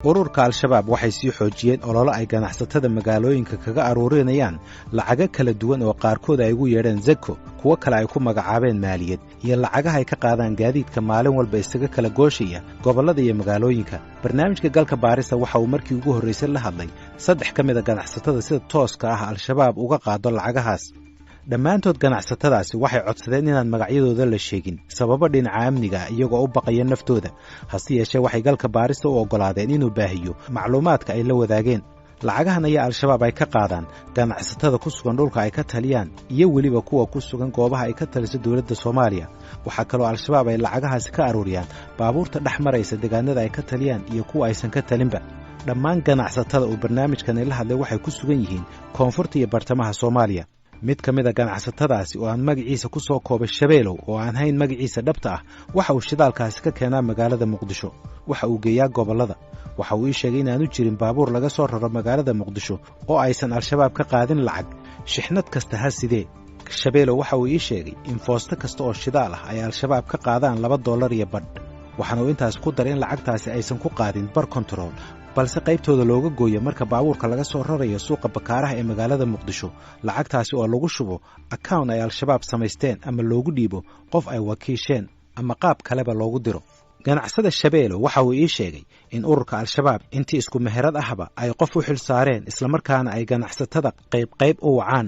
ururka al-shabaab waxay sii xoojiyeen ololo ay ganacsatada magaalooyinka kaga aruurinayaan lacago kala duwan oo qaarkood ay ugu yeedheen zako kuwo kale ay ku magacaabeen maaliyad iyo lacagaha ay ka qaadaan gaadiidka maalin walba isaga kala gooshaya gobollada iyo magaalooyinka barnaamijka galka baarista waxa uu markii ugu horraysay la hadlay 3 ka mid a ganacsatada sida tooska ah al-shabaab uga qaado lacagahaas dhammaantood ganacsatadaasi waxay codsadeen inaan magacyadooda la sheegin sababo dhinaca amniga iyagoo u baqaya naftooda hase yeeshee waxay galka baarista u oggolaadeen inuu baahiyo macluumaadka ay la wadaageen lacagahan ayaa al-shabaab ay ka qaadaan ganacsatada ku sugan dhulka ay ka taliyaan iyo weliba kuwa ku sugan goobaha ay ka taliso dowladda Soomaaliya waxaa kaloo al-shabaab ay lacagahaasi ka aruuriyaan baabuurta dhex maraysa deegaanada ay ka taliyaan iyo kuwa aysan ka talinba dhammaan ganacsatada uu barnaamijkan la hadlay waxay ku sugan yihiin koonfurta iyo bartamaha Soomaaliya mid ka mid a ganacsatadaasi oo aan magaciisa ku soo koobay Shabeelow oo aan hayn magaciisa dhabta ah waxa uu shidaalkaasi ka keenaa magaalada Muqdisho waxa uu geeyaa gobolada waxa uu ii sheegay inaanu jirin baabuur laga soo raro magaalada Muqdisho oo aysan al-shabaab ka qaadin lacag shixnad kasta ha sidee Shabeelow waxa uu ii sheegay in foosto kasta oo shidaal ah ay al-shabaab ka qaadaan $2 iyo badh waxaana uu intaas ku daray in lacagtaasi aysan ku qaadin bar control balse qaybtooda looga gooyo marka baabuurka laga soo rarayo suuqa bakaaraha ee magaalada Muqdisho lacagtaasi oo lagu shubo account ay al-shabaab samaysteen ama loogu dhiibo qof ay wakiisheen ama qaab kaleba loogu diro ganacsada Shabeelow waxa uu ii sheegay in ururka al-shabaab intii isku meherad ahba ay qof u xil saareen isla markaana ay ganacsatada qayb u wacaan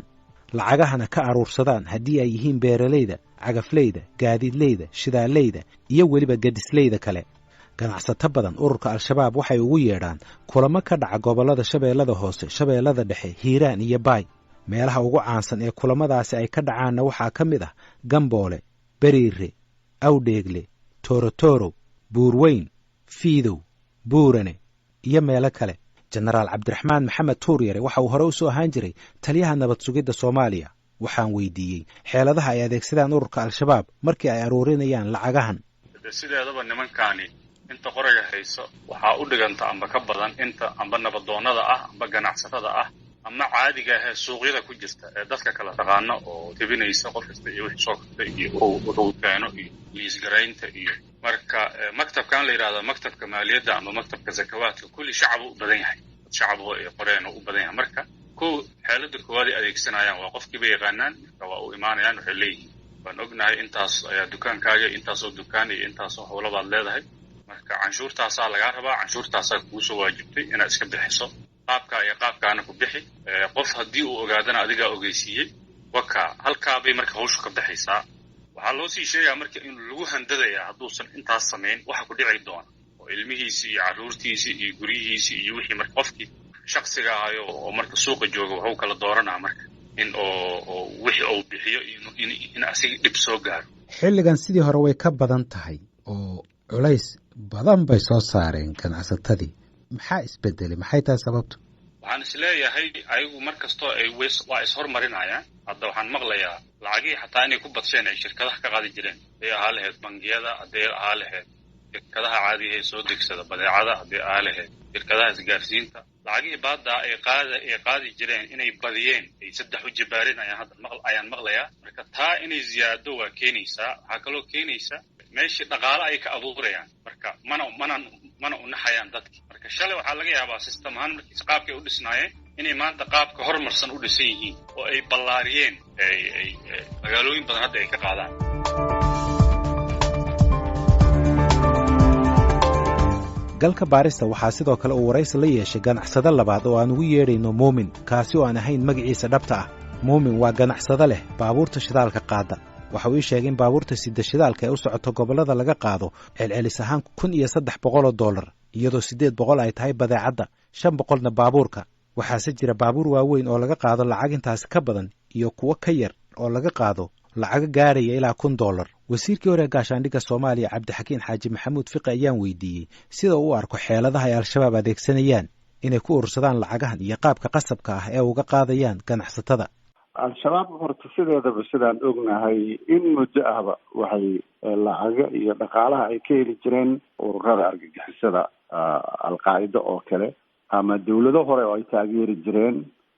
lacagahana ka aruursadaan haddii ay yihiin beeralayda cagafleyda gaadiidleyda shidaaleyda iyo weliba gadisleyda kale ganacsato badan ururka al-shabaab waxay ugu yeedhaan kulamo ka dhaca gobolada Shabeellada Hoose Shabeellada Dhexe Hiiraan iyo Baay meelaha ugu caansan ee kulamadaasi ay ka dhacaanna waxaa ka mid ah Gamboole Bariire Awdheegle Torotoro Buurweyn Fiidow Buurane iyo meelo kale Generaal Cabdiraxmaan Maxamed Tuuryare waxa uu hore u soo ahaan jiray taliyaha nabad sugidda Soomaaliya waxaan weydiiyey xeeladaha ay adeegsadaan ururka al-shabaab markii ay aruurinayaan lacagahan sideedaba nimankaani inta qoraga hayso waxa u dhiganta amba ka badan inta amba nabadoonada ah amba ganacsatada ah ama caadiga ah suuqyada ku jirta ee dadka kala taqaano oo tibinaysa qof kasta iyo wixii soo kasta iyo wuxuu keeno iyo liis garaynta iyo marka maktabkan la yiraahdo maktabka maaliyadda ama maktabka zakawaadka kulli shacab u badan yahay shacabku ay qoreen u badan yahay marka xeelada koowaad ay adeegsanayaan waa qofkii bay yaqaanaan marka waa u imaanayaan waxay leeyihiin waan ognahay intaas ayaa dukaankaaga intaas oo dukaan iyo intaas oo hawlo baad leedahay marka canshuurtaas laga rabaa canshuurtaas ku soo waajibtay inaad iska bixiso qaabkaana ku bixi qof hadii uu ogaadana adiga ogeysiiyay waka halka bay marka hawshu ka bixaysaa waxa loo sii sheegaa marka in lagu handadaya haduusan intaas sameyn waxa ku dhici doona oo ilmihiisa iyo caruurtiisa iyo guriyihiisa iyo wixii marka qofkii shakhsiga ahayo oo marka suuqa jooga wuxuu kala dooranaa marka in oo wixii uu bixiyo in asiga dib soo gaaro xilligan sidii hore way ka badan tahay oo culays badan bay soo saareen ganacsatadii maxaa isbedelay maxay tahay sababtu waxaan isleeyahay ayagu markastoo ay waa ishormarinayaan hadda waxaan maqlayaa lacagii xataa inay ku badsheen ay shirkadaha ka qaadi jireen haday ahaa lahayd bangiyada haday ahaa lahayd shirkadaha caadiga ee soo degsada badeecada haday ahaa lahayd shirkadaha isgaarsiinta lacagii baada ay qaadi jireen inay badiyeen ay 3 u jibaareen ayaan maqlayaa marka taa inay ziyaado waa keenaysaa waxa kaloo keenaysaa meeshii dhaqaale ay ka abuurayaan marka mana u naxayaan dadka marka shalay waxa laga yaabaa system ahaan markii qaabkay u dhisnaayeen inay maanta qaabka horumarsan u dhisan yihiin oo ay ballaariyeen ay magaalooyin badan hadda ay ka qaadaan galka baarista waxaa sidoo kale uu waraysi la yeeshay ganacsade labaad oo aan ugu yeedhayno Muumin kaasi oo aan ahayn magaciisa dhabta ah Muumin waa ganacsade leh baabuurta shidaalka qaada waxa uu sheegay in baabuurta sida shidaalka ay u socoto gobolada laga qaado celcelis ahaan $1,300 iyadoo 800 ay tahay badeecada 500na baabuurka waxaase jira baabuur waaweyn oo laga qaado lacag intaas ka badan iyo kuwa ka yar oo laga qaado lacag gaaraya ilaa $1,000 wasiirkii hore gaashaandhigga Soomaaliya Cabdixakiin Xaaji Maxamuud Fiqi ayaan weydiiyey sida uu arko xeeladaha ay al-shabaab adeegsanayaan inay ku urursadaan lacagahan iyo qaabka qasabka ah ee uga qaadayaan ganacsatada al-shabaab horta sideedaba sidaan ognahay in muddo ahba waxay lacaga iyo dhaqaalaha ay ka heli jireen ururada argagixisada al-qaacida oo kale ama dawlado hore oo ay taageeri jireen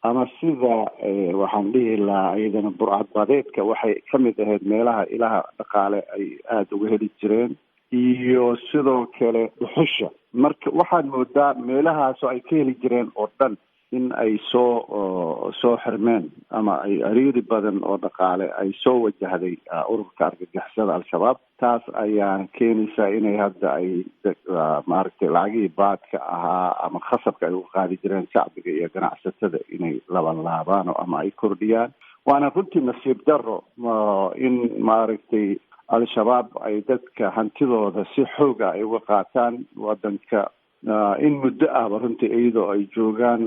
ama sida waxaan dhihi lahaa iyadana burcad badeedka waxay ka mid ahayd meelaha ilaha dhaqaale ay aada uga heli jireen iyo sidoo kale dhuxusha. marka waxaad moodaa meelahaasoo ay ka heli jireen oo dhan in ay soo xirmeen ama ay ariiri badan oo dhaqaale ay soo wajahday ururka argagixisada al-shabaab. taas ayaa keenaysaa inay hadda ay maaragtay lacagihii baadka ahaa ama khasabka ay u qaadi jireen shacbiga iyo ganacsatada inay labanlaabaan ama ay kordhiyaan. waana runtii nasiib daro in maaragtay al-shabaab ay dadka hantidooda si xooga ay uga qaataan wadanka in muddo ahba runtii iyadoo ay joogaan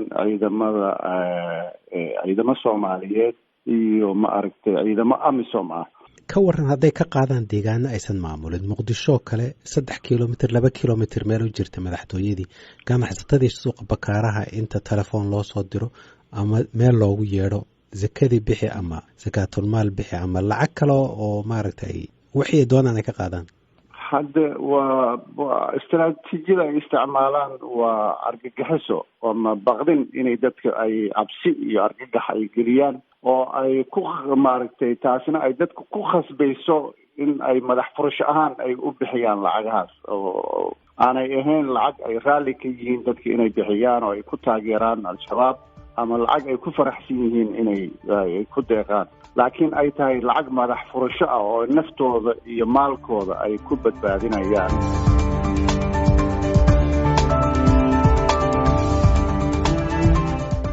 ciidamo Soomaaliyeed iyo maaragtay ciidamo AMISOM ah. ka waran hadday ka qaadaan deegaano aysan maamulin, muqdisho kale 3 kilomitir 2 kilomitir meel u jirta madaxtooyadii, ganacsatadii suuqa bakaaraha inta telefoon loo soo diro ama meel loogu yeedho zakadii bixi ama zakaatul maal bixi ama lacag kale oo maaragtay wixii doonaan ay ka qaadaan. hadda waa istaraatiijiyada ay isticmaalaan waa argagixiso ama baqdin inay dadka ay cabsi iyo argagax ay geliyaan oo ay ku maaragtay taasina ay dadku ku khasbayso in ay madax furasho ahaan ay u bixiyaan lacagahaas oo aanay ahayn lacag ay raalli ka yihiin dadka inay bixiyaan oo ay ku taageeraan al-shabaab ama lacag ay ku faraxsan yihiin inay ku deeqaan, laakiin ay tahay lacag madax furasho ah oo naftooda iyo maalkooda ay ku badbaadinayaan.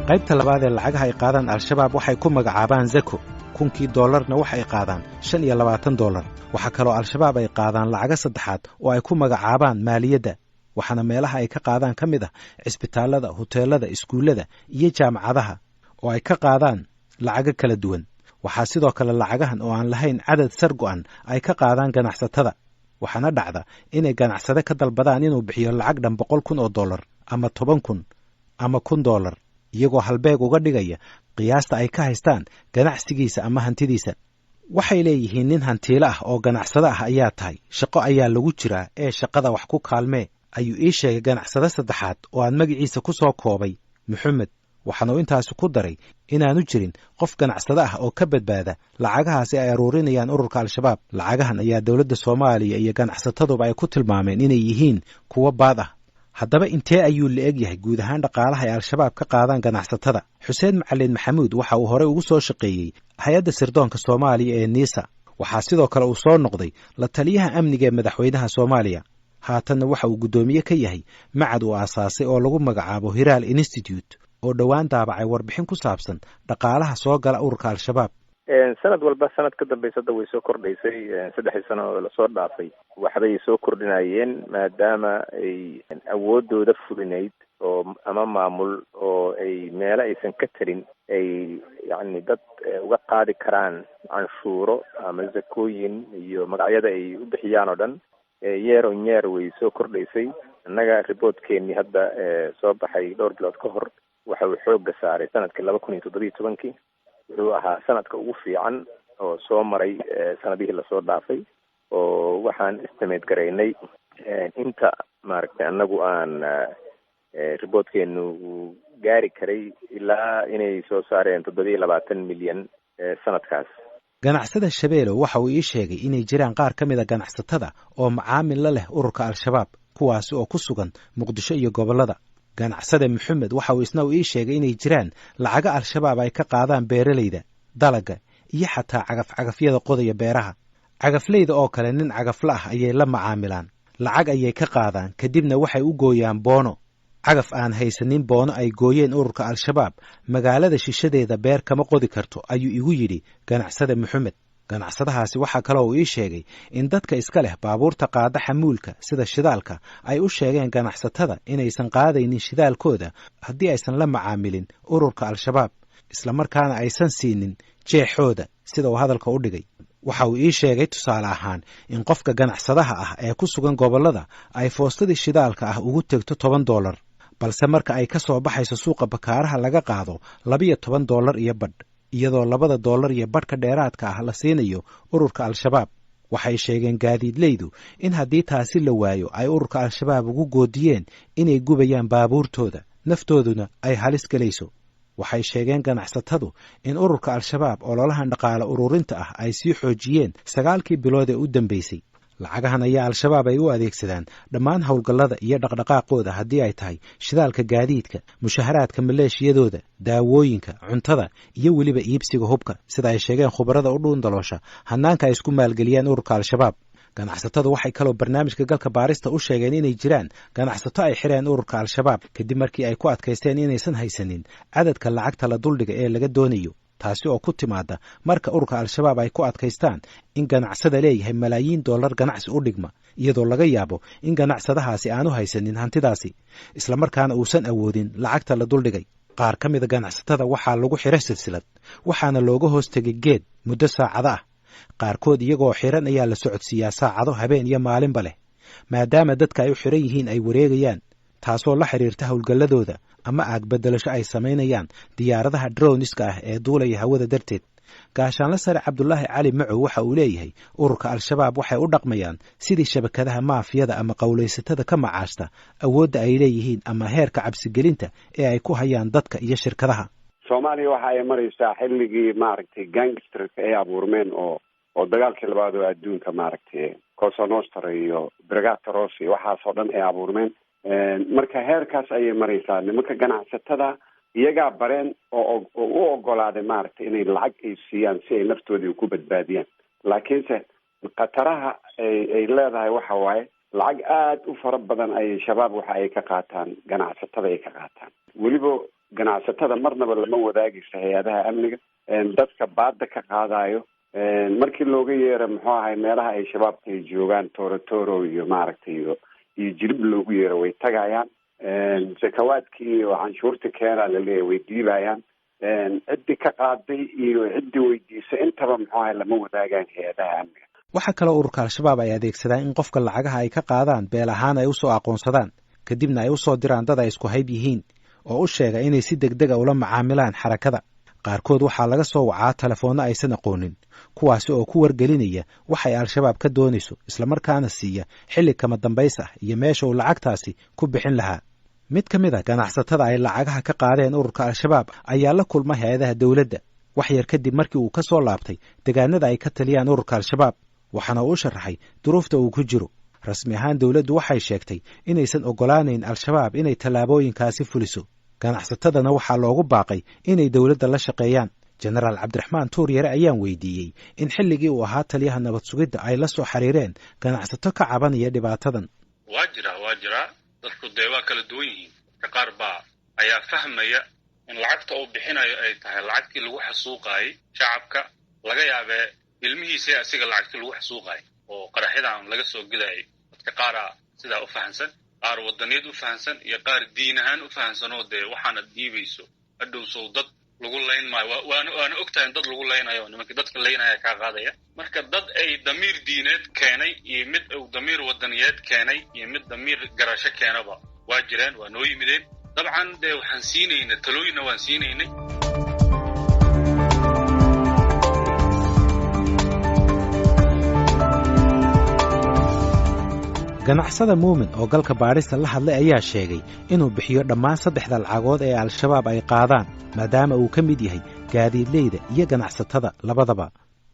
qaybta labaad ee lacagaha ay qaadaan al-shabaab waxay ku magacaabaan zako. $1,000 waxay qaadaan $25. waxaa kaloo al-shabaab ay qaadaan lacaga saddexaad oo ay ku magacaabaan maaliyadda. waxaana meelaha ay ka qaadaan ka mid ah cisbitaalada, hoteelada, iskuullada iyo jaamacadaha oo ay ka qaadaan lacago kala duwan. waxaa sidoo kale lacagahan oo aan lahayn cadad sar go'an ay ka qaadaan ganacsatada. waxaana dhacda inay ganacsade ka dalbadaan inuu bixiyo lacag dhan $100,000 ama $10,000 ama $1,000 iyagoo halbeeg uga dhigaya qiyaasta ay ka haystaan ganacsigiisa ama hantidiisa. waxay leeyihiin nin hantiilo ah oo ganacsade ah ayaa tahay, shaqo ayaa lagu jiraa ee shaqada wax ku kaalmee, ayuu ii sheegay ganacsade saddexaad oo aan magaciisa ku soo koobay Maxamed. waxaana uu intaasi ku daray inaanu jirin qof ganacsade ah oo ka badbaada lacagahaasi ay aruurinayaan ururka al-shabaab. lacagahan ayaa dowladda Soomaaliya iyo ganacsataduba ay ku tilmaameen inay yihiin kuwo baad ah. haddaba intee ayuu la eg yahay guud ahaan dhaqaalaha ay al-shabaab ka qaadaan ganacsatada? Xuseen Macalin Maxamuud waxa uu horey ugu soo shaqeeyey hay-adda sirdoonka Soomaaliya ee NISA. waxaa sidoo kale uu soo noqday la taliyaha amniga ee madaxweynaha Soomaaliya. haatanna waxa uu guddoomiye ka yahay macad uu aasaasay oo lagu magacaabo Hiraal Institute oo dhowaan daabacay warbixin ku saabsan dhaqaalaha soo gala ururka al-shabaab. sanad walba sanad ka dambaysa way soo kordhaysay. 3 sano oo la soo dhaafay waxbay soo kordhinayeen maadaama ay awoodooda fulinayd oo ama maamul oo ay meelo aysan ka tarin ay yacni dad uga qaadi karaan canshuuro ama zakooyin iyo magacyada ay u bixiyaan oo dhan yeer way soo kordhaysay. annaga reportkeenii hadda soo baxay dhowr bilood ka hor waxa uu xoogga saaray sanadkii 2017 wuxuu ahaa sanadka ugu fiican oo soo maray sanadihii lasoo dhaafay oo waxaan estimate garaynay inta maaragtay annagu aan reportkeenu uu gaari karay ilaa inay soo saareen 27 milyan sanadkaas. ganacsada Shabeelo waxa uu ii sheegay inay jiraan qaar ka mid ah ganacsatada oo macaamil la leh ururka al-shabaab kuwaasi oo ku sugan Muqdisho iyo gobolada. ganacsade Maxamed waxa uu isna ii sheegay inay jiraan lacaga al-shabaab ay ka qaadaan beeralayda, dalaga iyo xataa cagaf-cagafyada qodaya beeraha. cagafleyda oo kale nin cagafla ah ayay la macaamilaan, lacag ayay ka qaadaan kadibna waxay u gooyaan boono. cagaf aan haysanin boono ay gooyeen ururka al-shabaab magaalada shishadeeda beer kama qodi karto, ayuu igu yidhi ganacsade Maxamed. ganacsadahaasi waxaa kaloo uu ii sheegay in dadka iska leh baabuurta qaada xamuulka sida shidaalka ay u sheegeen ganacsatada inaysan qaadaynin shidaalkooda haddii aysan la macaamilin ururka al-shabaab, islamarkaana aysan siinin jeexooda sida uu hadalka u dhigay. waxa uu ii sheegay tusaale ahaan in qofka ganacsadaha ah ee ku sugan gobolada ay foostadii shidaalka ah ugu tegto $10, balse marka ay ka soo baxayso suuqa bakaaraha laga qaado $12 iyo badh, iyadoo $2 iyo badhka dheeraadka ah la siinayo ururka al-shabaab. waxay sheegeen gaadiidleydu in haddii taasi la waayo ay ururka al-shabaab ugu goodiyeen inay gubayaan baabuurtooda, naftooduna ay halis gelayso. waxay sheegeen ganacsatadu in ururka al-shabaab ololahan dhaqaale ururinta ah ay sii xoojiyeen 9 bilood ee u dambeysay. lacagahan ayaa al-shabaab ay u adeegsadaan dhammaan howlgallada iyo dhaqdhaqaaqooda haddii ay tahay shidaalka gaadiidka mushaharaadka maleeshiyadooda daawooyinka cuntada iyo weliba iibsiga hubka sida ay sheegeen khubarada u dhuundaloosha hannaanka ay isku maalgeliyaan ururka al-shabaab ganacsatadu waxay kaloo barnaamijka galka baarista u sheegeen inay jiraan ganacsato ay xireen ururka al-shabaab kadib markii ay ku adkaysteen inaysan haysanin cadadka lacagta la duldhiga ee laga doonayo taasi oo ku timaada marka ururka al-shabaab ay ku adkaystaan in ganacsada leeyahay malaayiin dollar ganacsi u dhigma iyadoo laga yaabo in ganacsadahaasi aanu haysanin hantidaasi islamarkaana uusan awoodin lacagta la duldhigay qaar ka mida ganacsatada waxaa lagu xiro silsilad waxaana looga hoos tegay geed muddo saacado ah qaarkood iyagoo xiran ayaa la socodsiiyaa saacado habeen iyo maalinba leh maadaama dadka ay u xiran yihiin ay wareegayaan taasoo la xiriirta howlgalladooda ama aag beddelasho ay samaynayaan diyaaradaha droniska ah ee duulaya hawada darteed gaashaanle sare cabdulaahi cali macow waxa uu leeyahay ururka al-shabaab waxay u dhaqmayaan sidii shabakadaha maafiyada ama qowlaysatada ka macaashta awoodda ay leeyihiin ama heerka cabsigelinta ee ay ku hayaan dadka iyo shirkadaha soomaaliya waxa ay maraysaa xilligii maaragtay gangsterka ay abuurmeen oo dagaalkii labaad oo adduunka maaragtay cosa nostra iyo brigata rossi waxaasoo dhan ay abuurmeen marka heerkaas ayay maraysaa nimanka ganacsatada iyagaa bareen oo u ogolaaday maaragtay inay lacag ay siiyaan si ay naftoodii ku badbaadiyaan laakiinse khataraha ay leedahay waxa waaye lacag aad u fara badan ayay shabaab waxa ay ka qaataan ganacsatada ay ka qaataan weliba ganacsatada marnaba lama wadaagaysa hay-adaha amniga dadka baada ka qaadayo markii looga yeero muxuu ahay meelaha ay shabaabka ay joogaan torotoro iyo maaragtay iyo jirib loogu yeero way tagayaan sakawaadkii iyo canshuurta keenaa laleeyahay way diibayaan ciddii ka qaaday iyo ciddii weydiisay intaba muxuu ahay lama wadaagaan hay-adaha amniga waxaa kaloo ururka al-shabaab ay adeegsadaan in qofka lacagaha ay ka qaadaan beel ahaan ay usoo aqoonsadaan kadibna ay usoo diraan dad ay isku hayb yihiin oo u sheega inay si degdega ula macaamilaan xarakada qaarkood waxaa laga soo wacaa telefoonno aysan aqoonin kuwaasi oo ku wargelinaya waxay al-shabaab ka doonayso islamarkaana siiya xilli kama dambays ah iyo meesha uu lacagtaasi ku bixin lahaa mid ka mid a ganacsatada ay lacagaha ka qaadeen ururka al-shabaab ayaa la kulmay hay-adaha dowladda wax yar kadib markii uu ka soo laabtay deegaanada ay ka taliyaan ururka al-shabaab waxaana uu sharaxay duruufta uu ku jiro rasmi ahaan dowladdu waxay sheegtay inaysan oggolaanayn al-shabaab inay tallaabooyinkaasi fuliso ganacsatadana waxaa loogu baaqay inay dowladda la shaqeeyaan jenaraal cabdiraxmaan tuuryare ayaan weydiiyey in xilligii uu ahaa taliyaha nabad sugidda ay la soo xiriireen ganacsato ka cabanaya dhibaatadan waa jiraa dadku dee waa kala duwan yihiin dadka qaar baa ayaa fahmaya in lacagta uu bixinayo ay tahay lacagtii lagu xasuuqaayay shacabka laga yaabee ilmihiisa asiga lacagtii lagu xasuuqaayay oo qaraxyadan laga soo gelaayay dadka qaaraa sidaa u fahansan qaar wadaniyad u fahansan iyo qaar diin ahaan u fahansanoo dee waxaana dhiibayso hadhowsow dad lagu layn maayo waana ogtahay dad lagu laynayo nimanka dadka laynaya kaa qaadaya marka dad ay damiir diineed keenay iyo mid uu damiir wadaniyeed keenay iyo mid damiir garasho keenaba waa jireen waa noo yimideen dabcan dee waxaan siinaynay talooyinna waan siinaynay ganacsada muumin oo galka baadhista la hadlay ayaa sheegay inuu bixiyo dhammaan saddexda lacagood ee al-shabaab ay qaadaan maadaama uu ka mid yahay gaadiidleyda iyo ganacsatada labadaba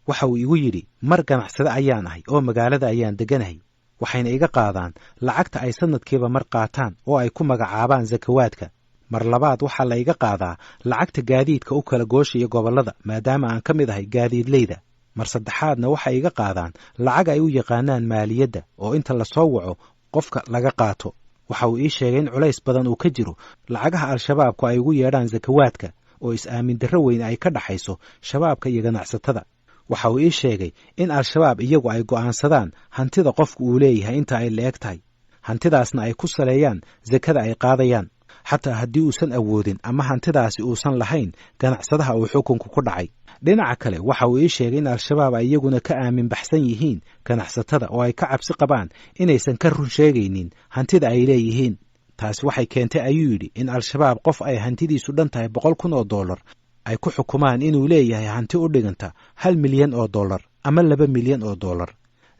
waxa uu igu yidhi mar ganacsade ayaan ahay oo magaalada ayaan degganahay waxayna iga qaadaan lacagta ay sannadkiiba mar qaataan oo ay ku magacaabaan sakawaadka mar labaad waxaa la iga qaadaa lacagta gaadiidka u kala gooshaya gobollada maadaama aan ka mid ahay gaadiidleyda mar saddexaadna waxay iga qaadaan lacag ay u yaqaanaan maaliyadda oo inta la soo waco qofka laga qaato waxa uu ii sheegay in culays badan uu ka jiro lacagaha al-shabaabku ay ugu yeedhaan sakawaadka oo is-aamin darro weyn ay ka dhaxayso shabaabka iyo ganacsatada waxa uu ii sheegay in al-shabaab iyagu ay go'aansadaan hantida qofku uu leeyahay inta ay la-eg tahay hantidaasna ay ku saleeyaan sakada ay qaadayaan xataa haddii uusan awoodin ama hantidaasi uusan lahayn ganacsadaha uu xukunku ku dhacay dhinaca kale waxa uu ii sheegay in al-shabaab ay iyaguna ka aamin baxsan yihiin ganacsatada oo ay ka cabsi qabaan inaysan ka run sheegaynin hantida ay leeyihiin taasi waxay keentay ayuu yidhi in al-shabaab qof ay hantidiisu dhan tahay $100,000 ay ku xukumaan inuu leeyahay hanti u dhiganta $1 milyan ama $2 milyan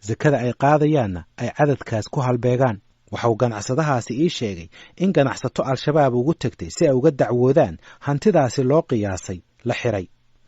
sakada ay qaadayaanna ay cadadkaas ku halbeegaan waxauu ganacsadahaasi ii sheegay in ganacsato al-shabaab ugu tegtay si ay uga dacwoodaan hantidaasi loo qiyaasay la xiray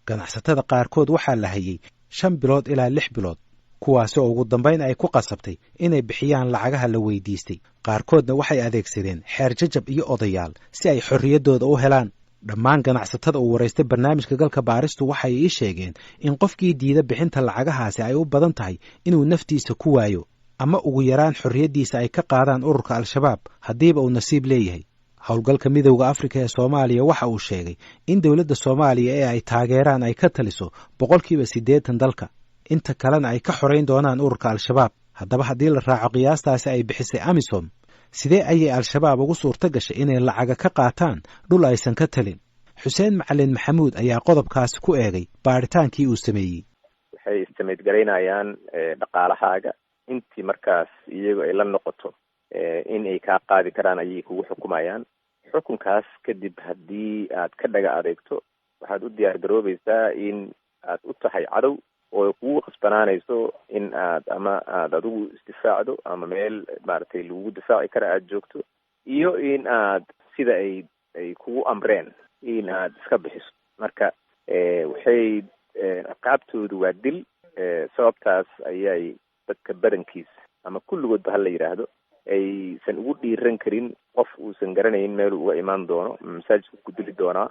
ganacsatada qaarkood waxaa la hayay 5 bilood ilaa 6 bilood kuwaasi oo ugu dambayn ay ku qasabtay inay bixiyaan lacagaha la weydiistay. qaarkoodna waxay adeegsadeen xeer jajab iyo odayaal si ay xorriyaddooda u helaan. dhammaan ganacsatada uu waraystay barnaamijka galka baaristu waxay ii sheegeen in qofkii diida bixinta lacagahaasi ay u badan tahay inuu naftiisa ku waayo ama ugu yaraan xorriyaddiisa ay ka qaadaan ururka al-shabaab haddiiba uu nasiib leeyahay. howlgalka midowda afrika ee soomaaliya waxa uu sheegay in dowladda soomaaliya ee ay taageeraan ay ka taliso 80% dalka, inta kalena ay ka xorayn doonaan ururka al-shabaab. haddaba haddii la raaco qiyaastaasi ay bixisay amisom, sidee ayay al-shabaab ugu suurto gashay inay lacaga ka qaataan dhul aysan ka talin? xuseen macalin maxamuud ayaa qodobkaasi ku eegay baaritaankii uu sameeyey. waxay istimidgaraynayaan dhaqaalahaaga intii markaas iyagu ay la noqoto in ay kaa qaadi karaan ayay kugu xukumayaan. xukunkaas kadib haddii aad ka dhaga adeegto waxaad u diyaar garoobaysaa in aad u tahay cadow oo kugu qasbanaanayso in aad adigu isdifaacdo ama meel maaragtay lagugu difaaci kara aad joogto, iyo in aad sida ay kugu amreen in aad iska bixiso. marka waxay ciqaabtoodu waa dil. sababtaas ayay dadka badankiis ama kulligoodba hala yidhaahdo aysan ugu dhiiran karin qof uusan garanayn meeluu uga imaan doono. masaajidku ku dili doonaa,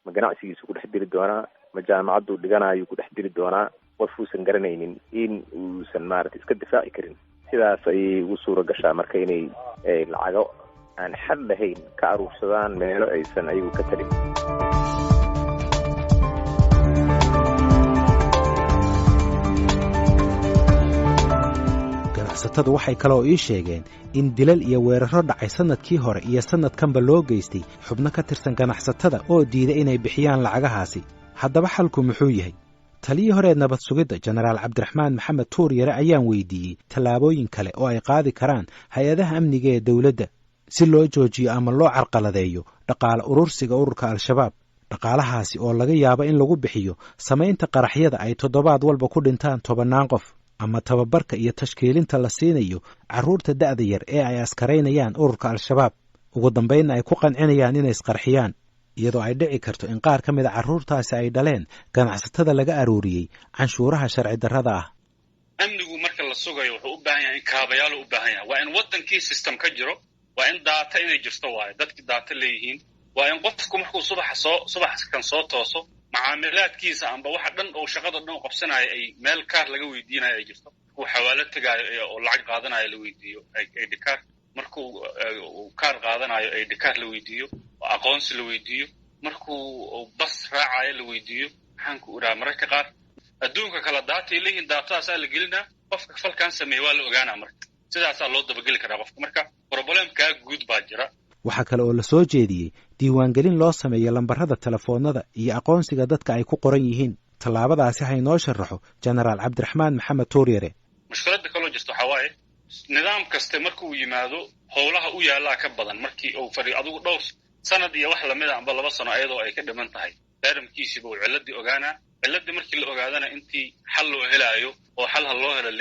ma ganacsigiisu ku dhex dili doonaa, ma jaamacaduu dhiganayo ku dhex dili doonaa. qof uusan garanaynin in uusan maaragtay iska difaaci karin. sidaas ayay ugu suura gashaa marka inay lacago aan xad lahayn ka aruursadaan meelo aysan ayagu ka talin. ganacsatada waxay kaloo ii sheegeen in dilal iyo weeraro dhacay sanadkii hore iyo sanadkanba loo geystay xubno ka tirsan ganacsatada oo diiday inay bixiyaan lacagahaasi. haddaba xalku muxuu yahay? taliyii hore nabad sugidda jenaraal cabdiraxmaan maxamed tuuryare ayaan weydiiyey tallaabooyin kale oo ay qaadi karaan hay-adaha amniga ee dowladda si loo joojiyo ama loo carqaladeeyo dhaqaale urursiga ururka al-shabaab. dhaqaalahaasi oo laga yaabo in lagu bixiyo samaynta qaraxyada ay toddobaad walba ku dhintaan 10 qof, ama tababarka iyo tashkiilinta la siinayo carruurta da'da yar ee ay askaraynayaan ururka al-shabaab, ugu dambaynna ay ku qancinayaan inay isqarxiyaan, iyadoo ay dhici karto in qaar ka mida carruurtaasi ay dhaleen ganacsatada laga arooriyey canshuuraha sharci darrada ah. amnigu marka la sugayo wuxuu u baahan yahay in kaabayaal u baahan yahay. waa in wadankii system ka jiro, waa in daata inay jirto, waaye dadkii daata leeyihiin. waa in qofku markuu subax kan soo tooso macaamilaadkiisa amba waxa dhan oo shaqada dhan qabsanaya ay meel kaar laga weydiinayo ay jirto. markuu xawaalo tagaayo oo lacag qaadanayo la weydiiyo ID card, markuu kaar qaadanayo ID card la weydiiyo, aqoonsi la weydiiyo, markuu bas raacayo la weydiiyo. maxaan ku oraa mararka qaar adduunka kala daatay leeyihiin, daatadaasaa la gelinaa, qofka falkan sameeya waa la ogaanaa. marka sidaasaa loo dabageli karaa qofka. marka problemkaa guud baa jira. waxaa kale oo la soo jeediyey diiwaangelin loo sameeyo lambarrada telefoonnada iyo aqoonsiga dadka ay ku qoran yihiin. tallaabadaasi ha inoo sharaxo jenaraal cabdiraxmaan maxamed tuuryare. mushkiladda kaloo jirta waxaa waaye nidaam kaste markuu yimaado howlaha u yaallaa ka badan markii uu fadhiyo adigu dhowr sanad iyo wax lamida amba 2 sano ayadoo ay ka dhiman tahay. daaramkiisiiba uu ciladii ogaanaa. ciladii markii la ogaadana intii xal loo helaayo oo xal loo helo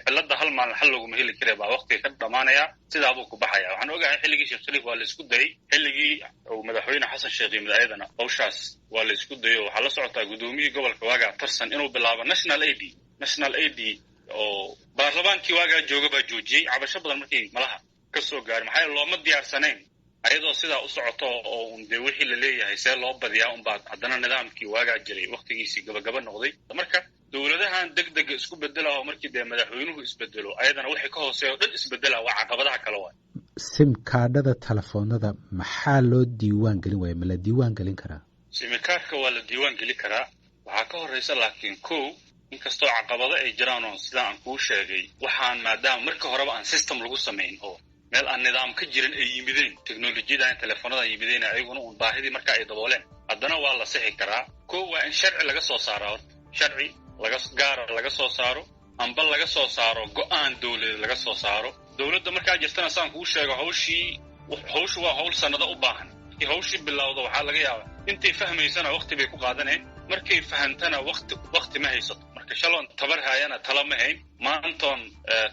cilada hal maalin xal looguma heli kare baa waqtiga ka dhamaanaya. sidaabuu ku baxaya. waxaan ogahay xilligii sheekh shariif waa la isku dayay, xilligii uu madaxweyne xasan sheekh yimid ayadana hawshaas waa la isku dayay. waxaa la socotaa gudoomiyihii gobolka waagaa tarsan inuu bilaabo national aid oo baarlamaankii waagaa jooga baa joojiyey. cabasho badan markii malaha ka soo gaaray maxaa looma diyaarsanayn. ayadoo sidaa u socoto oo dee wixii la leeyahay see loo badiyaa unbaa haddana nidaamkii waagaa jiray waqtigiisii gabagaba noqday. marka dowladahan degdega isku bedela oo markii dee madaxweynuhu isbedelo ayadana wixii ka hooseeya o dhan isbedela waa caqabadaha kale waay. simkaadhada telefoonada maxaa loo diiwaan gelin waaya? ma la diiwaan gelin karaa? simikaarka waa la diiwaan geli karaa. waxaa ka horreysa laakiin inkastoo caqabado ay jiraan oo sidaa aan kuu sheegay, waxaan maadaama marka horeba aan system lagu samayn oo meel aan nidaam ka jirin ay yimideen, teknolojiyada telefoonada yimideen ayaguna un baahidii marka ay dabooleen, haddana waa la sixi karaa. waa in sharci laga soo saaro. horta sharci gaara laga soo saaro amba laga soo saaro go-aan dowladeed laga soo saaro. dowladda markaa jirtana saan kuu sheego hawshu waa hawl sanado u baahan. markii hawshii bilowda waxaa laga yaabaa intay fahmaysana waqti bay ku qaadaneen, markay fahantana waqti ma haysato. marka shaloon tabar haayana tala ma hayn, maantoon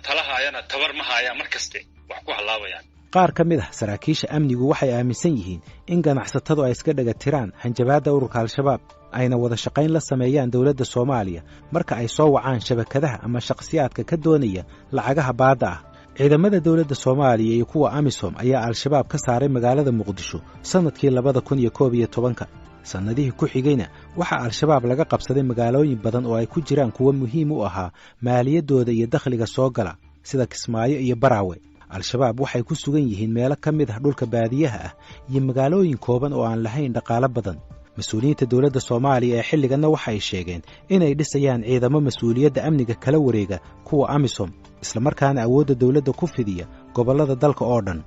tala haayana tabar ma haayaan. mar kaste wax ku halaabayaan. qaar ka mid ah saraakiisha amnigu waxay aaminsan yihiin in ganacsatadu ay iska dhaga tiraan hanjabaadda ururka al-shabaab ayna wada shaqayn la sameeyaan dowladda Soomaaliya marka ay soo wacaan shabakadaha ama shakhsiyaadka ka doonaya lacagaha baadda ah. ciidamada dowladda Soomaaliya iyo kuwa AMISOM ayaa al-shabaab ka saaray magaalada Muqdisho sanadkii 2011. sanadihii ku xigayna waxaa al-shabaab laga qabsaday magaalooyin badan oo ay ku jiraan kuwa muhiim u ahaa maaliyadooda iyo dakhliga soo gala sida Kismaayo iyo Baraawe. al-shabaab waxay ku sugan yihiin meelo ka mid ah dhulka baadiyaha ah iyo magaalooyin kooban oo aan lahayn dhaqaale badan. mas-uuliyiinta dowladda Soomaaliya ee xilliganna waxay sheegeen inay dhisayaan ciidamo mas-uuliyadda amniga kala wareega kuwa AMISOM isla markaana awoodda dowladda ku fidiya gobollada dalka oo dhan.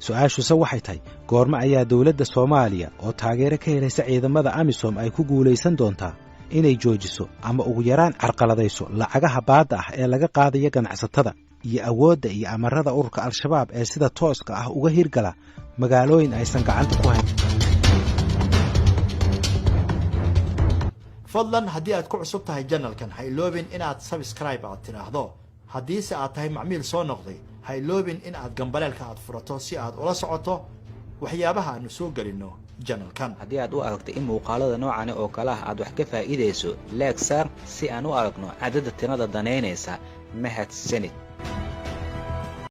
su-aashuse waxay tahay goorma ayaa dowladda Soomaaliya oo taageero ka helaysa ciidamada AMISOM ay ku guulaysan doontaa inay joojiso ama ugu yaraan carqaladayso lacagaha baadda ah ee laga qaadaya ganacsatada iyo awoodda iyo amarada ururka al-shabaab ee sida tooska ah uga hirgala magaalooyin aysan gacanta ku hayn. fadlan haddii aad ku cusub tahay channelkan ha iloobin inaad subscribe aad tiraahdo. haddiise aad tahay macmiil soo noqday ha iloobin in aad gambaleelka aad furato si aad ula socoto waxyaabaha aanu soo gelinno channelkan. haddii aad u aragto in muuqaalada noocan oo kale ah aad wax ka faa'iideyso like saar si aan u aragno cadadda tirada danaynaysa mahadsanid.